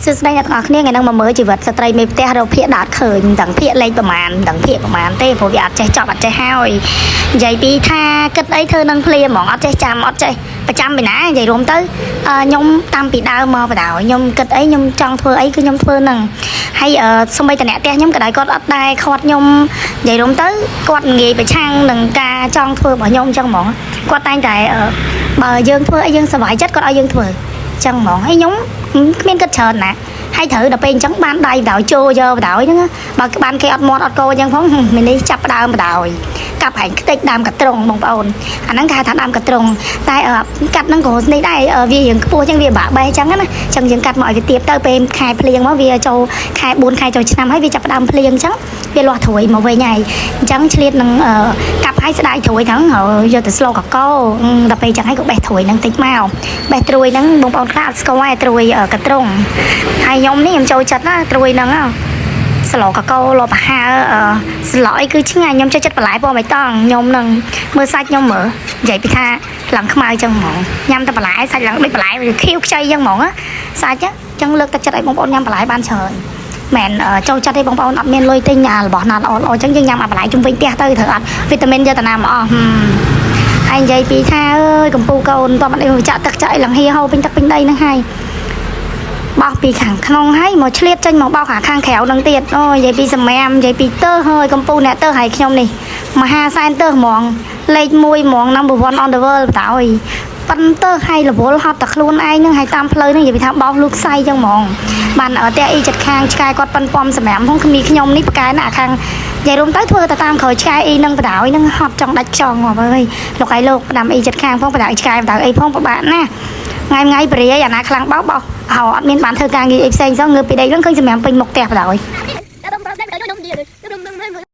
សួស្តីអ្នកទាំងអស់គ្នាថ្ងៃនេះមកមើលជីវិតស្ត្រីមេផ្ទះរកភាកដាតឃើញទាំងភាកលេខប្រមាណទាំងភាកប្រមាណទេព្រោះវាអត់ចេះចប់អត់ចេះហើយនិយាយពីថាគិតអីធ្វើនឹងភ្លាមហ្មងអត់ចេះចាំអត់ចេះប្រចាំពីណានិយាយរួមទៅខ្ញុំតាំងពីដើមមកបដ ாய் ខ្ញុំគិតអីខ្ញុំចង់ធ្វើអីគឺខ្ញុំធ្វើនឹងហើយសម្បីតអ្នកផ្ទះខ្ញុំក៏ដែរគាត់អត់ដែរខាត់ខ្ញុំនិយាយរួមទៅគាត់ងាយប្រឆាំងនឹងការចង់ធ្វើរបស់ខ្ញុំអញ្ចឹងហ្មងគាត់តែងតែបើយើងធ្វើអីយើងសប្បាយចិត្តគាត់ឲ្យយើងធ្វើចឹងហ្មងហើយខ្ញុំគ្មានគិតច្រើនណាហើយត្រូវដល់ពេលអញ្ចឹងបានដៃបដ ாய் ចូលយកបដ ாய் ហ្នឹងបើបានគេអត់មាត់អត់កោអញ្ចឹងផងមីនេះចាប់ដើមបដ ாய் កាប់ហែងខ្ទេចដើមកត្រង់បងប្អូនអាហ្នឹងគេហៅថាដើមកត្រង់តែកាត់ហ្នឹងក៏ស្នេះដែរវារៀងខ្ពស់អញ្ចឹងវាបាក់បែអញ្ចឹងណាអញ្ចឹងយើងកាត់មកឲ្យវាទៀបទៅពេលខែភ្លៀងមកវាចូលខែ4ខែចូលឆ្នាំហើយវាចាប់ដើមភ្លៀងអញ្ចឹងវាលាស់ត្រួយមកវិញហើយអញ្ចឹងឆ្លៀតនឹងកាប់ឲ្យស្ដាយត្រួយហ្នឹងយកទៅស្លកកោដល់ពេលអញ្ចឹងហើយក៏បេះត្រួយហ្នឹងតិចមកបេះត្រួយហ្នឹងបងប្អូនខ្លះអត់ស្គាល់ទេត្រួយកត្រង់ហើយខ្ញុំនេះខ្ញុំចូលចិត្តណាត្រួយហ្នឹងស្លកកោលបហាស្លអីគឺឆ្ងាញ់ខ្ញុំចូលចិត្តបន្លែពណ៌បៃតងខ្ញុំនឹងមើលសាច់ខ្ញុំមើលនិយាយពីថាឡើងខ្មៅអញ្ចឹងហ្មងញ៉ាំតែបន្លែសាច់ឡើងដូចបន្លែខៀវខ្ចីអញ្ចឹងហ្មងសាច់អញ្ចឹងលើកទឹកចិត្តឲ្យបងប្អូនញ៉ាំបន្លែបានច្រើនមែនចូលចិត្តឲ្យបងប្អូនអត់មានលុយទិញរបស់ណាល្អល្អអញ្ចឹងយើងញ៉ាំបន្លែជុំវិញផ្ទះទៅត្រូវអត់វីតាមីនយកតាណាមកអស់ហើយនិយាយពីថាអើយកំពូកូនតោះមិនអីចាក់ទឹកចាក់អីឡើងហៀហូពេញទឹកពេញដីហ្នឹងហើយបោះពីខាងក្នុងហើយមកឆ្លៀតចេញមកបោះខាងក្រៅនឹងទៀតអូនិយាយពីសម្រាមនិយាយពីទើហើយកំពូអ្នកទើហើយខ្ញុំនេះមហាសែនទើហ្មងលេខ1ហ្មង number 1 on the world បតើប៉ុន្តែហើយរវល់ហត់តែខ្លួនឯងហ្នឹងហើយតាមផ្លូវហ្នឹងនិយាយពីថាបោះលូកខ្សែចឹងហ្មងបានតែអីចិត្តខាងឆ្កែគាត់ប៉ុនពំសម្រាមផងគ្មានខ្ញុំនេះប្រកែណាខាងនិយាយរួមទៅធ្វើទៅតាមក្រោយឆ្កែអីហ្នឹងបតើហ្នឹងហត់ចង់ដាច់ខ្យងមកអើយលោកឯងលោកផ្ដាំអីចិត្តខាងផងបតើឆ្កែបតើអីផងពិបាកណាថ្ងៃបរិយាអាណាខ្លាំងបោកអត់មានបានធ្វើការងារអីផ្សេងសោះងើបពីដីហ្នឹងឃើញសម្រាប់ពេញមុខផ្ទះបដ ாய்